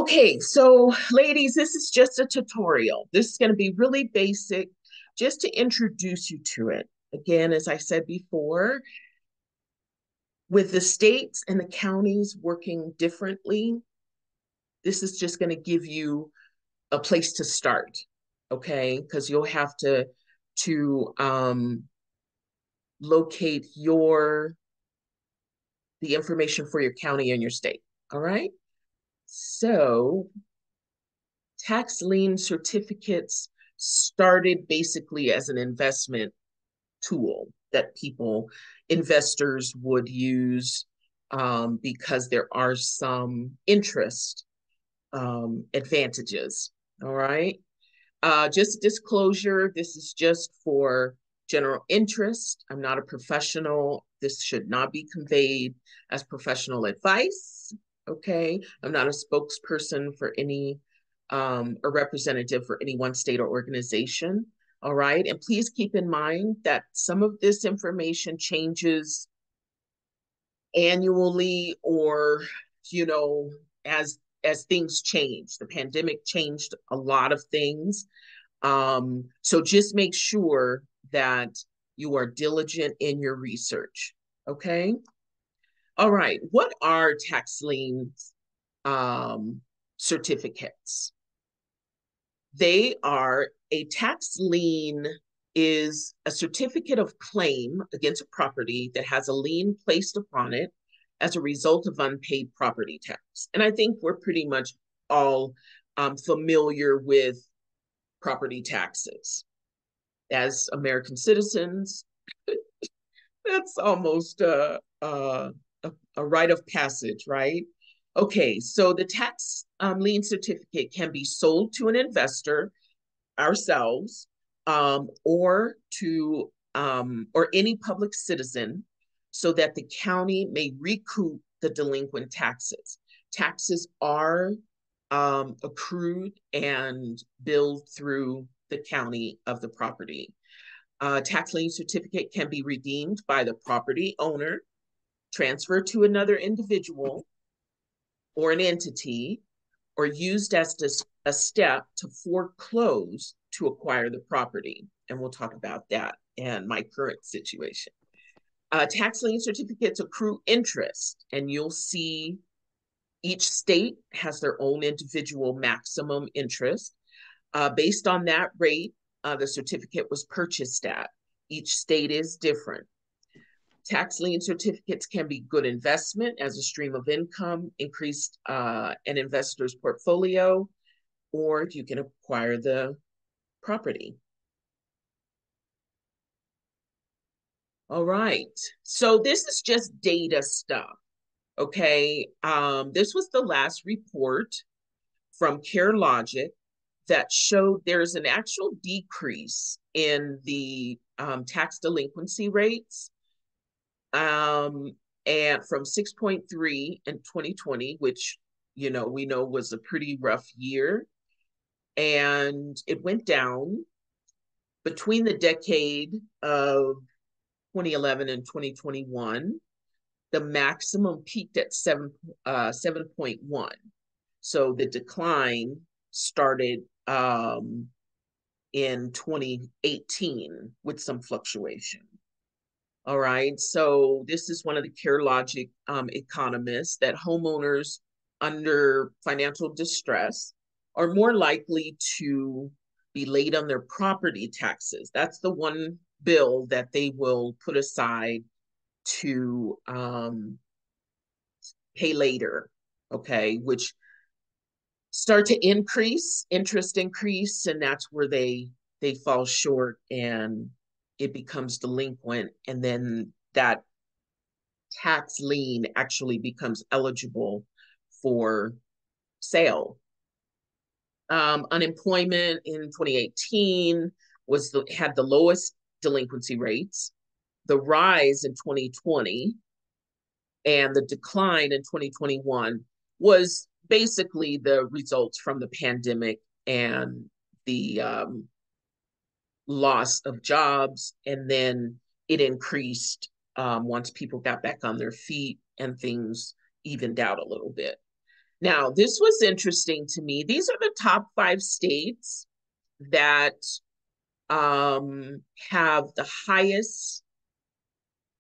Okay, so ladies, this is just a tutorial. This is going to be really basic just to introduce you to it. Again, as I said before, with the states and the counties working differently, this is just going to give you a place to start, okay? Because you'll have to locate the information for your county and your state. All right. So tax lien certificates started basically as an investment tool that investors would use because there are some interest advantages. All right. Just disclosure, this is just for general interest. I'm not a professional. This should not be conveyed as professional advice. Okay. I'm not a spokesperson for any a representative for any one state or organization. All right. And please keep in mind that some of this information changes annually or, you know, as things change. The pandemic changed a lot of things. So just make sure that you are diligent in your research. Okay. All right. What are tax lien certificates? They are a tax lien is a certificate of claim against a property that has a lien placed upon it as a result of unpaid property tax. And I think we're pretty much all familiar with property taxes as American citizens. That's almost a rite of passage, right? Okay, so the tax lien certificate can be sold to an investor, ourselves, or any public citizen, so that the county may recoup the delinquent taxes. Taxes are accrued and billed through the county of the property. Tax lien certificate can be redeemed by the property owner, transferred to another individual or an entity, or used as a step to foreclose to acquire the property. And we'll talk about that and my current situation. Tax lien certificates accrue interest, and you'll see each state has their own individual maximum interest. Based on that rate, the certificate was purchased at. Each state is different. Tax lien certificates can be good investment as a stream of income, increased an investor's portfolio, or you can acquire the property. All right. So this is just data stuff. Okay. This was the last report from CareLogic that showed there's an actual decrease in the tax delinquency rates, and from 6.3 in 2020, which we know was a pretty rough year, and it went down between the decade of 2011 and 2021. The maximum peaked at 7.1. So the decline started in 2018 with some fluctuation. All right. So this is one of the CareLogic economists that homeowners under financial distress are more likely to be late on their property taxes. That's the one bill that they will put aside to pay later, okay, which start to interest increase, and that's where they fall short and it becomes delinquent, and then that tax lien actually becomes eligible for sale. Unemployment in 2018 had the lowest delinquency rates. The rise in 2020 and the decline in 2021 was basically the results from the pandemic and the loss of jobs, and then it increased once people got back on their feet and things evened out a little bit. Now, this was interesting to me. These are the top 5 states that have the highest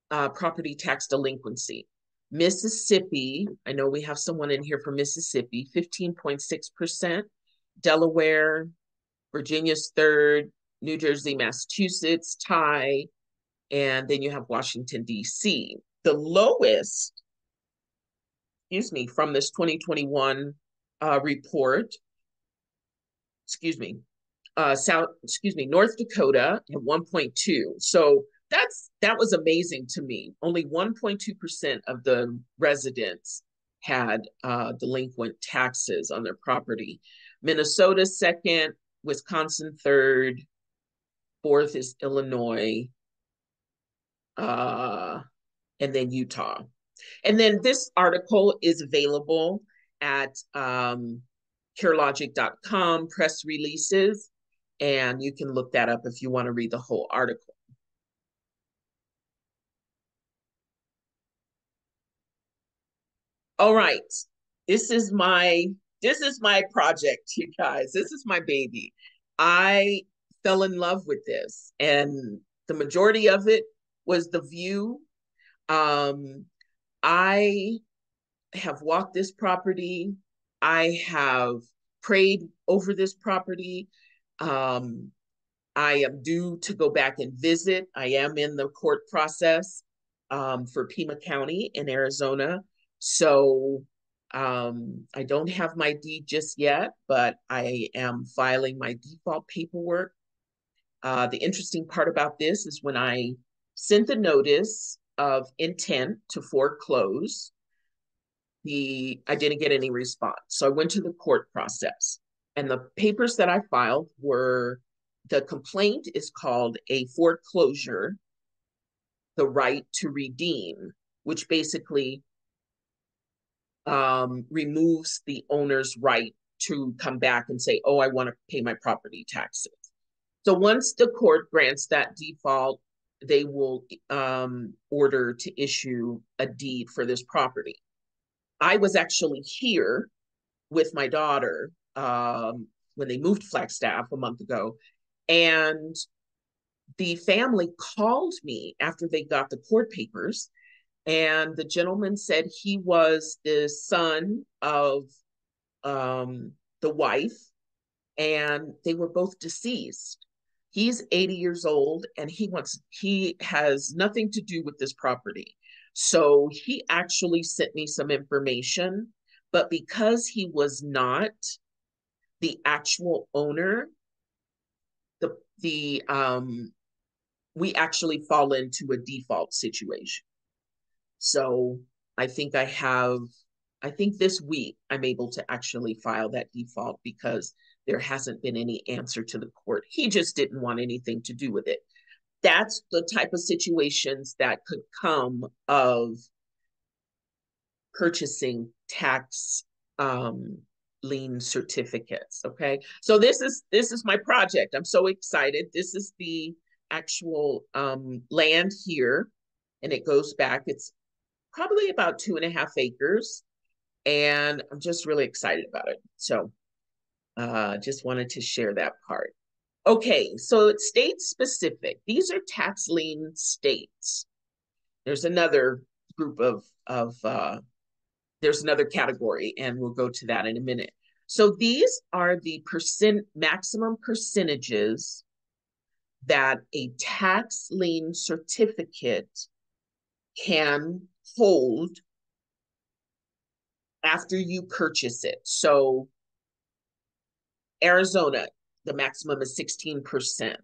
property tax delinquency. Mississippi, I know we have someone in here from Mississippi, 15.6%. Delaware, Virginia's third, New Jersey, Massachusetts tie, and then you have Washington, D.C. The lowest, excuse me, from this 2021 report, excuse me, North Dakota at 1.2. So that was amazing to me. Only 1.2% of the residents had delinquent taxes on their property. Minnesota second, Wisconsin third, fourth is Illinois, and then Utah. And then this article is available at carelogic.com, press releases, and you can look that up if you want to read the whole article. All right, this is my project, you guys. This is my baby. I fell in love with this, and the majority of it was the view. I have walked this property. I have prayed over this property. I am due to go back and visit. I am in the court process for Pima County in Arizona. So I don't have my deed just yet, but I am filing my default paperwork. The interesting part about this is when I sent the notice of intent to foreclose, I didn't get any response. So I went to the court process. And the papers that I filed were, the complaint is called a foreclosure, the right to redeem, which basically removes the owner's right to come back and say, oh, I want to pay my property taxes. So once the court grants that default, they will order to issue a deed for this property. I was actually here with my daughter when they moved Flagstaff a month ago, and the family called me after they got the court papers, and the gentleman said he was the son of the wife, and they were both deceased. He's 80 years old, and he has nothing to do with this property. So he actually sent me some information, but because he was not the actual owner, the we actually fall into a default situation. So I think this week I'm able to actually file that default because there hasn't been any answer to the court. He just didn't want anything to do with it. That's the type of situations that could come of purchasing tax lien certificates. Okay, so this is my project. I'm so excited. This is the actual land here, and it goes back. It's probably about 2.5 acres, and I'm just really excited about it. So just wanted to share that part. Okay, so it's state specific. These are tax lien states. There's another group there's another category, and we'll go to that in a minute. So these are the maximum percentages that a tax lien certificate can hold after you purchase it. So Arizona, the maximum is 16%.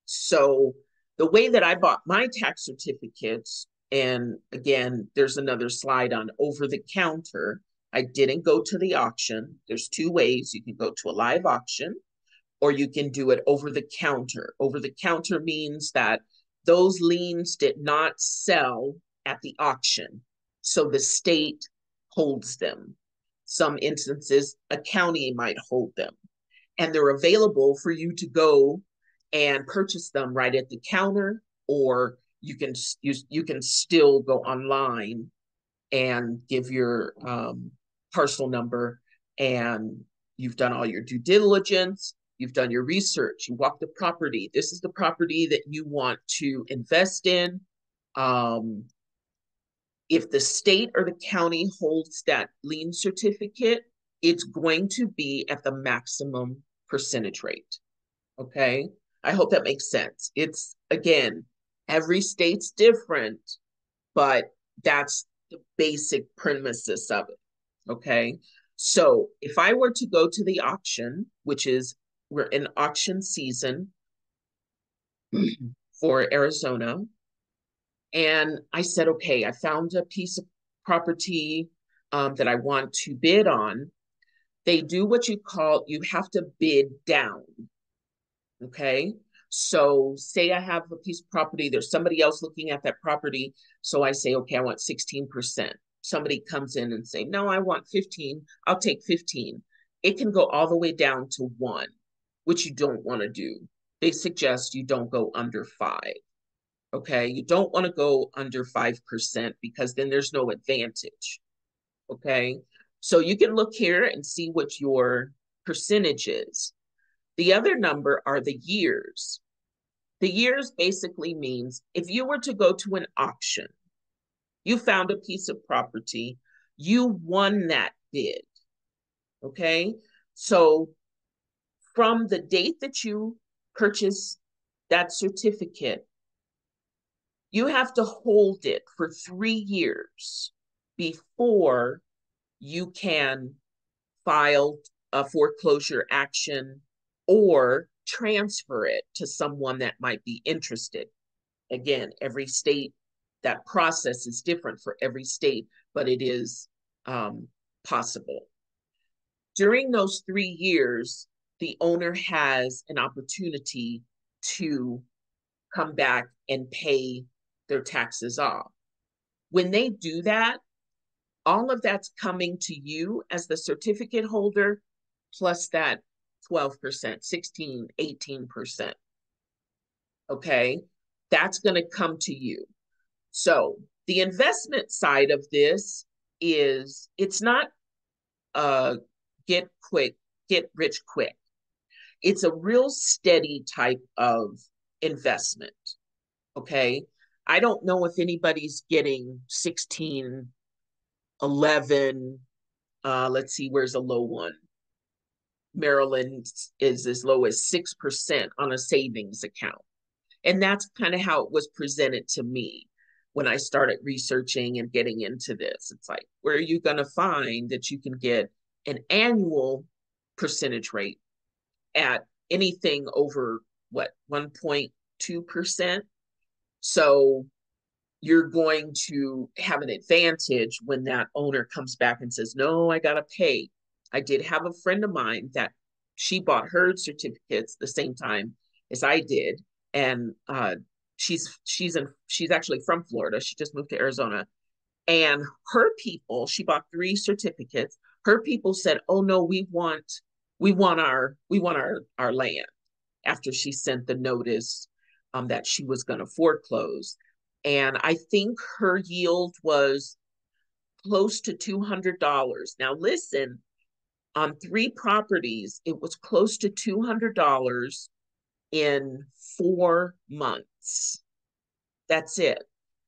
So the way that I bought my tax certificates, and again, there's another slide on over the counter. I didn't go to the auction. There's 2 ways. You can go to a live auction, or you can do it over the counter. Over the counter means that those liens did not sell at the auction, so the state holds them. Some instances, a county might hold them, and they're available for you to go and purchase them right at the counter, or you can still go online and give your parcel number, and you've done all your due diligence, you've done your research, you walk the property. This is the property that you want to invest in. If the state or the county holds that lien certificate, it's going to be at the maximum percentage rate. Okay. I hope that makes sense. It's, again, every state's different, but that's the basic premises of it. Okay. So if I were to go to the auction, which is, we're in auction season for Arizona, and I said, okay, I found a piece of property that I want to bid on. They do what you have to bid down. Okay. So say I have a piece of property, there's somebody else looking at that property. So I say, okay, I want 16%. Somebody comes in and say, no, I want 15. I'll take 15. It can go all the way down to 1, which you don't want to do. They suggest you don't go under 5. Okay. You don't want to go under 5% because then there's no advantage. Okay. So you can look here and see what your percentage is. The other number are the years. The years basically means if you were to go to an auction, you found a piece of property, you won that bid. Okay. So from the date that you purchase that certificate, you have to hold it for 3 years before you can file a foreclosure action or transfer it to someone that might be interested. Again, every state, that process is different for every state, but it is possible. During those 3 years, the owner has an opportunity to come back and pay their taxes off. When they do that, all of that's coming to you as the certificate holder, plus that 12%, 16, 18%. Okay, that's going to come to you. So the investment side of this is, it's not get rich quick. It's a real steady type of investment. Okay, I don't know if anybody's getting 16, 11. Let's see, where's a low one? Maryland is as low as 6% on a savings account. And that's kind of how it was presented to me when I started researching and getting into this. It's like, where are you going to find that you can get an annual percentage rate at anything over what, 1.2%? So you're going to have an advantage when that owner comes back and says, no, I got to pay. I did have a friend of mine that she bought her certificates the same time as I did. And she's actually from Florida. She just moved to Arizona. And her people, she bought 3 certificates. Her people said, oh no, we want our land, after she sent the notice that she was going to foreclose. And I think her yield was close to $200. Now listen, on 3 properties, it was close to $200 in 4 months. That's it.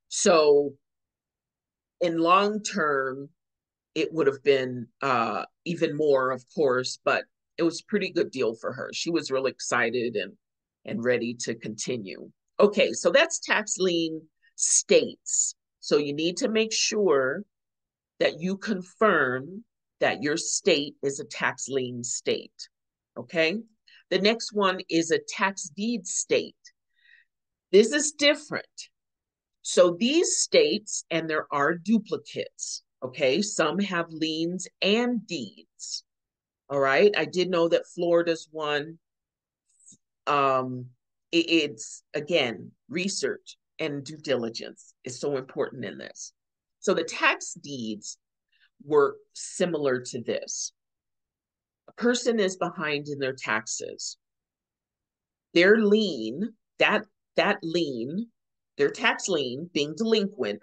So in long term, it would have been even more, of course, but it was a pretty good deal for her. She was really excited and ready to continue. Okay, so that's tax lien states. So you need to make sure that you confirm that your state is a tax lien state. Okay, the next one is a tax deed state. This is different. So these states, and there are duplicates, okay? Some have liens and deeds, all right? I did know that Florida's one. It's, again, research and due diligence is so important in this. So the tax deeds work similar to this. A person is behind in their taxes. Their lien, that lien, their tax lien being delinquent,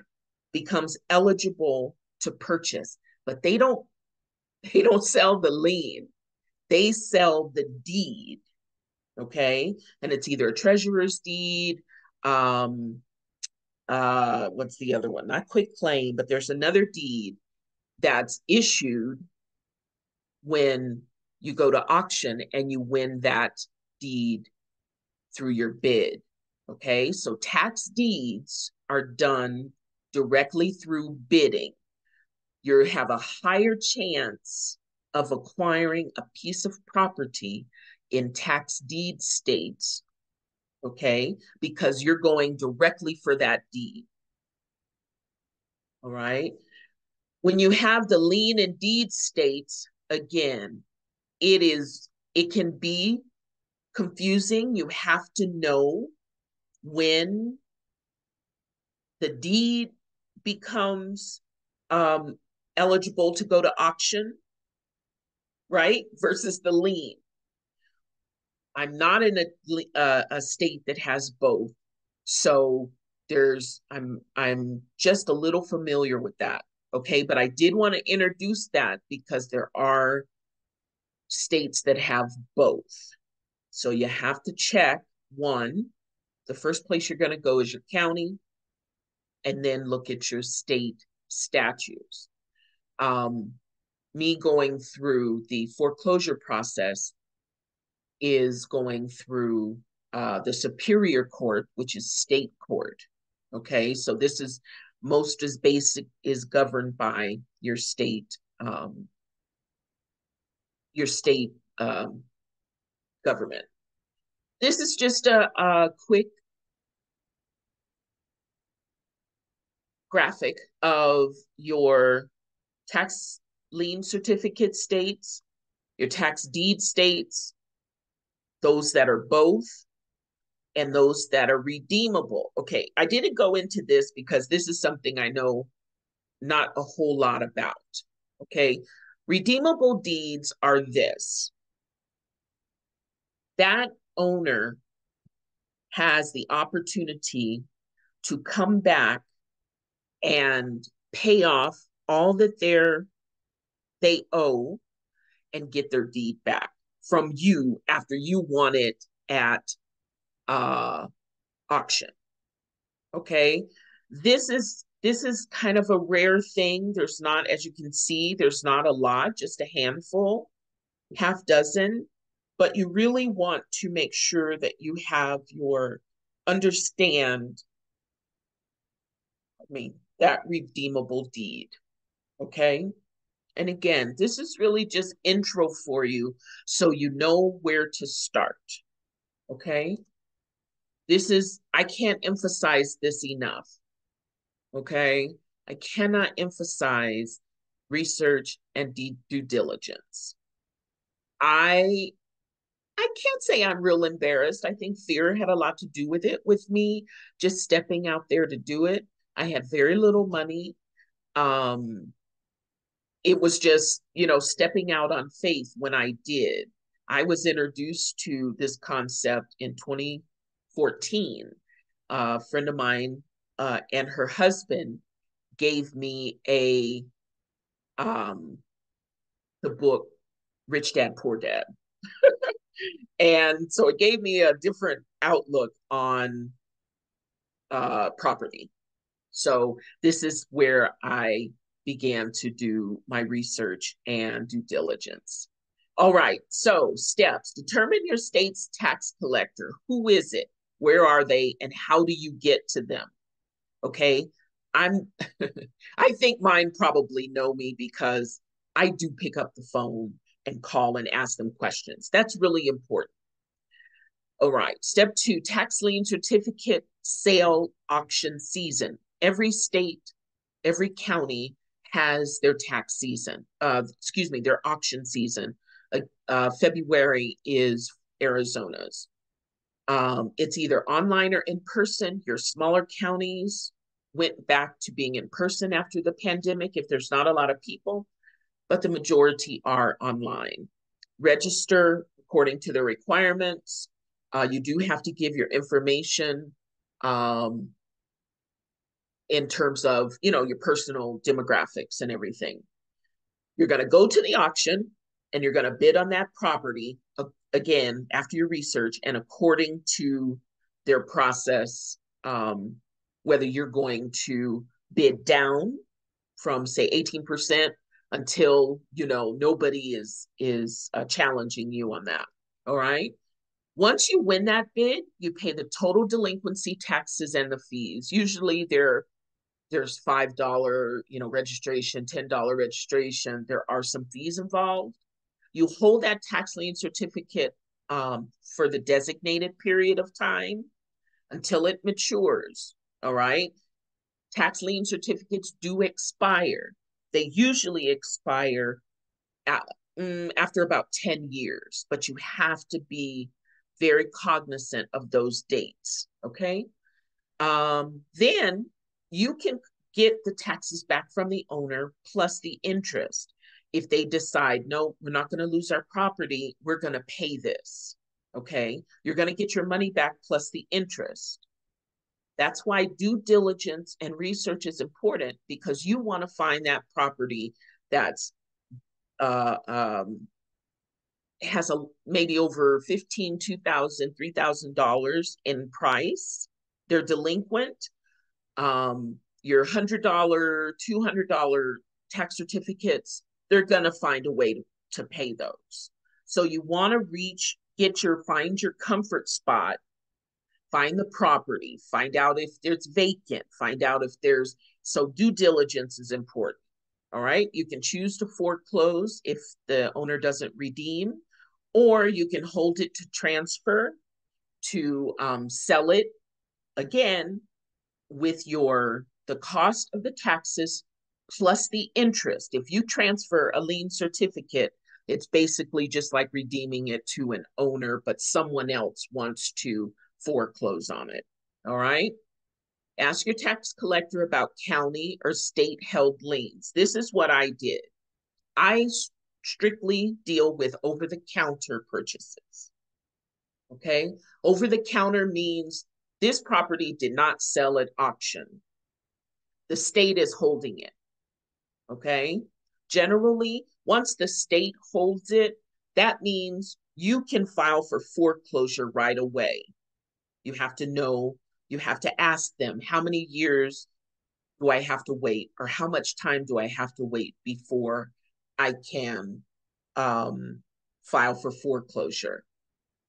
becomes eligible to purchase, but they don't They don't sell the lien. They sell the deed. Okay. And it's either a treasurer's deed, um, what's the other one? Not quit claim, but there's another deed that's issued when you go to auction and you win that deed through your bid. Okay, so tax deeds are done directly through bidding. You have a higher chance of acquiring a piece of property in tax deed states, okay, because you're going directly for that deed. All right. When you have the lien and deed states, again, it can be confusing. You have to know when the deed becomes um, eligible to go to auction, right? Versus the lien. I'm not in a state that has both, so I'm just a little familiar with that. Okay, but I did want to introduce that because there are states that have both. So you have to check one. The first place you're going to go is your county, and then look at your state statutes. Um, Me going through the foreclosure process is going through the Superior Court, which is state court. Okay, so this is most as basic is governed by your state government. This is just a quick graphic of your tax lien certificate states, your tax deed states, those that are both, and those that are redeemable. Okay, I didn't go into this because this is something I know not a whole lot about. Okay, redeemable deeds are this: that owner has the opportunity to come back and pay off all that they owe and get their deed back from you after you won it at auction. Okay, this is kind of a rare thing. There's not, as you can see, there's not a lot, just a handful, half dozen, but you really want to make sure that you have your understand, I mean, that redeemable deed. Okay. And again, this is really just intro for you so you know where to start. Okay. I can't emphasize this enough. Okay. I cannot emphasize research and due diligence. I I can't say I'm real embarrassed. I think fear had a lot to do with it, with me just stepping out there to do it. I had very little money. Um, it was just, stepping out on faith when I did. I was introduced to this concept in 2014. A friend of mine and her husband gave me the book Rich Dad Poor Dad. And so it gave me a different outlook on property. So this is where I began to do my research and due diligence. All right, so steps: determine your state's tax collector. Who is it? Where are they? And how do you get to them? Okay, I'm I think mine probably know me because I do pick up the phone and call and ask them questions. That's really important. All right, step 2, tax lien certificate sale auction season. Every state, every county has their tax season, their auction season. February is Arizona's. It's either online or in person. Your smaller counties went back to being in person after the pandemic if there's not a lot of people, but the majority are online. Register according to the requirements. You do have to give your information in terms of, your personal demographics and everything. You're going to go to the auction and you're going to bid on that property again after your research and according to their process, whether you're going to bid down from say 18% until nobody is challenging you on that. All right. Once you win that bid, you pay the total delinquency, taxes, and the fees. Usually there's $5, registration, $10 registration. There are some fees involved. You hold that tax lien certificate for the designated period of time until it matures. All right. Tax lien certificates do expire. They usually expire after about 10 years, but you have to be very cognizant of those dates. Okay. Then you can get the taxes back from the owner plus the interest. If they decide, no, we're not going to lose our property, we're going to pay this. Okay. You're going to get your money back plus the interest. That's why due diligence and research is important, because you want to find that property that's has maybe over $15,000, $2,000, $3,000 in price. They're delinquent. Your $100, $200 tax certificates, they're going to find a way to pay those. So you want to find your comfort spot, find the property, find out if it's vacant, find out if so due diligence is important. All right. You can choose to foreclose if the owner doesn't redeem, or you can hold it to transfer, to sell it again with the cost of the taxes plus the interest. If you transfer a lien certificate, it's basically just like redeeming it to an owner, but someone else wants to foreclose on it. All right. Ask your tax collector about county or state held liens. This is what I did. I strictly deal with over-the-counter purchases. Okay. Over-the-counter means this property did not sell at auction. The state is holding it. Okay. Generally, once the state holds it, that means you can file for foreclosure right away. You have to ask them, how many years do I have to wait, or how much time do I have to wait before I can file for foreclosure?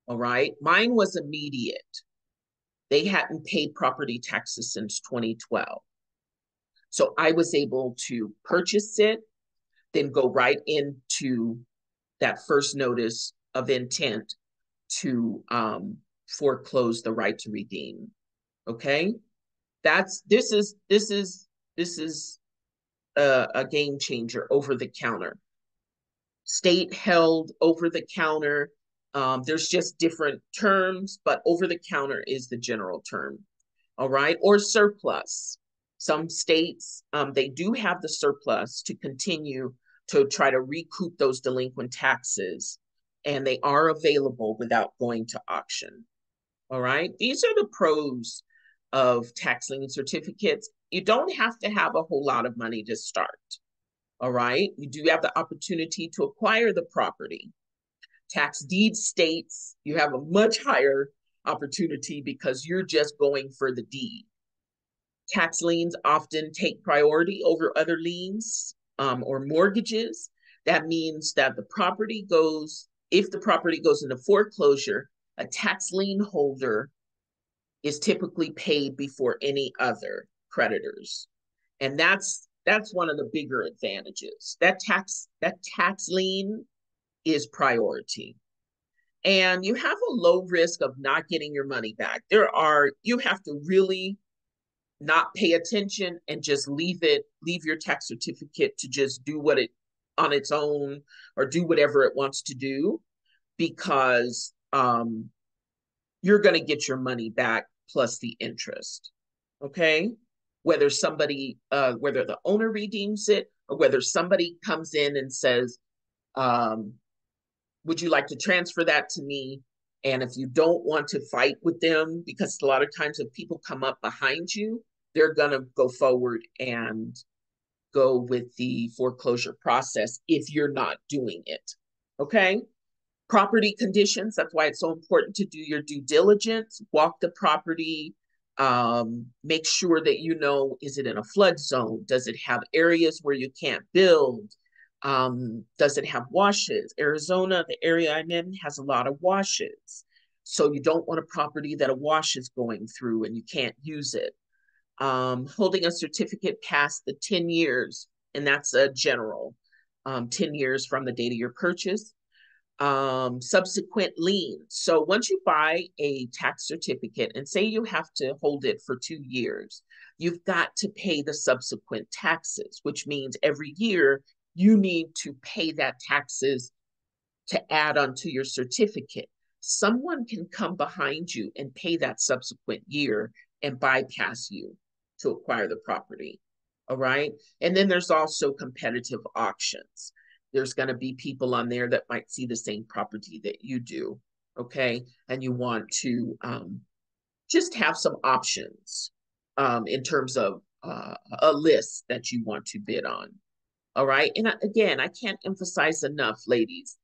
All right. Mine was immediate. They hadn't paid property taxes since 2012. So I was able to purchase it, then go right into that first notice of intent to foreclose the right to redeem. Okay. This is a game changer. Over the counter, state held, over the counter. There's just different terms, but over the counter is the general term. All right. Or surplus. Some states, they do have the surplus to continue to try to recoup those delinquent taxes, and they are available without going to auction. All right. These are the pros of tax lien certificates. You don't have to have a whole lot of money to start. All right. You do have the opportunity to acquire the property. Tax deed states you have a much higher opportunity because you're just going for the deed. Tax liens often take priority over other liens or mortgages. That means that if the property goes into foreclosure, a tax lien holder is typically paid before any other creditors. And that's one of the bigger advantages. That tax lien is priority. And you have a low risk of not getting your money back. You have to really not pay attention and just leave your tax certificate to just do on its own, or do whatever it wants to do, because you're going to get your money back plus the interest. Okay. Whether the owner redeems it, or whether somebody comes in and says, would you like to transfer that to me? And if you don't want to fight with them, because a lot of times if people come up behind you, they're going to go forward and go with the foreclosure process if you're not doing it. Okay. Property conditions. That's why it's so important to do your due diligence, walk the property, make sure that you know, is it in a flood zone? Does it have areas where you can't build? Does it have washes? Arizona, the area I'm in, has a lot of washes. So you don't want a property that a wash is going through and you can't use it. Holding a certificate past the 10 years, and that's a general, 10 years from the date of your purchase. Subsequent lien. So once you buy a tax certificate and say you have to hold it for 2 years, you've got to pay the subsequent taxes, which means every year you need to pay that taxes to add onto your certificate. Someone can come behind you and pay that subsequent year and bypass you to acquire the property. All right. And then there's also competitive auctions. There's going to be people on there that might see the same property that you do. Okay. And you want to just have some options in terms of a list that you want to bid on. All right. And again, I can't emphasize enough, ladies,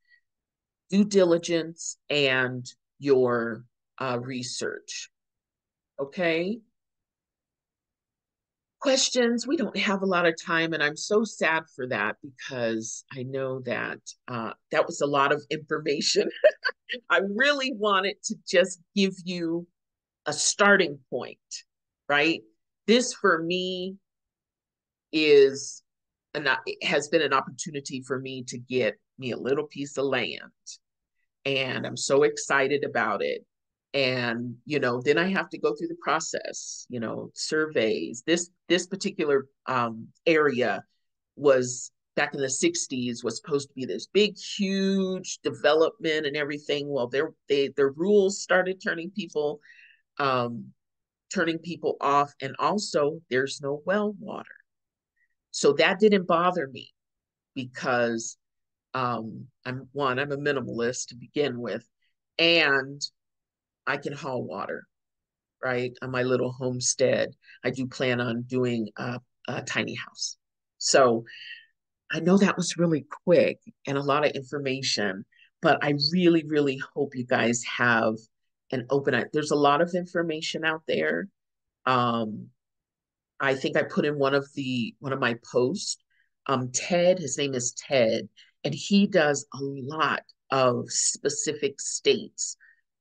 due diligence and your research. Okay. Questions? We don't have a lot of time, and I'm so sad for that because I know that that was a lot of information. I really wanted to just give you a starting point, right? This for me is has been an opportunity for me to get me a little piece of land, and I'm so excited about it. And then I have to go through the process, surveys. This particular area was back in the 60s, was supposed to be this big huge development and everything. Well, their rules started um, turning people off, and also there's no well water. So that didn't bother me because I'm a minimalist to begin with, and I can haul water, right? On my little homestead, I do plan on doing a tiny house. So I know that was really quick and a lot of information, but I really, really hope you guys have an open eye. There's a lot of information out there. Um, I think I put in one of my posts. Ted, his name is Ted, and he does a lot of specific states.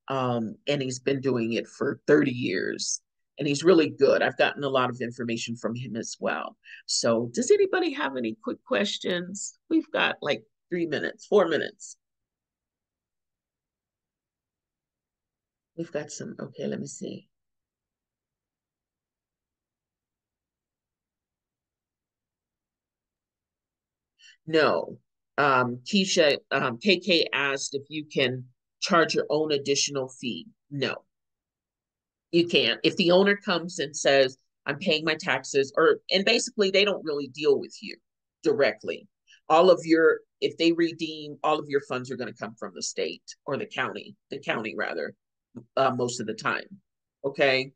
And he's been doing it for 30 years. And he's really good. I've gotten a lot of information from him as well. So, does anybody have any quick questions? We've got like 3 minutes, 4 minutes. We've got some. Okay, let me see. No. Keisha, KK asked if you can charge your own additional fee. No, you can't. If the owner comes and says, I'm paying my taxes, and basically they don't really deal with you directly. If they redeem, all of your funds are going to come from the state or the county rather, most of the time. Okay.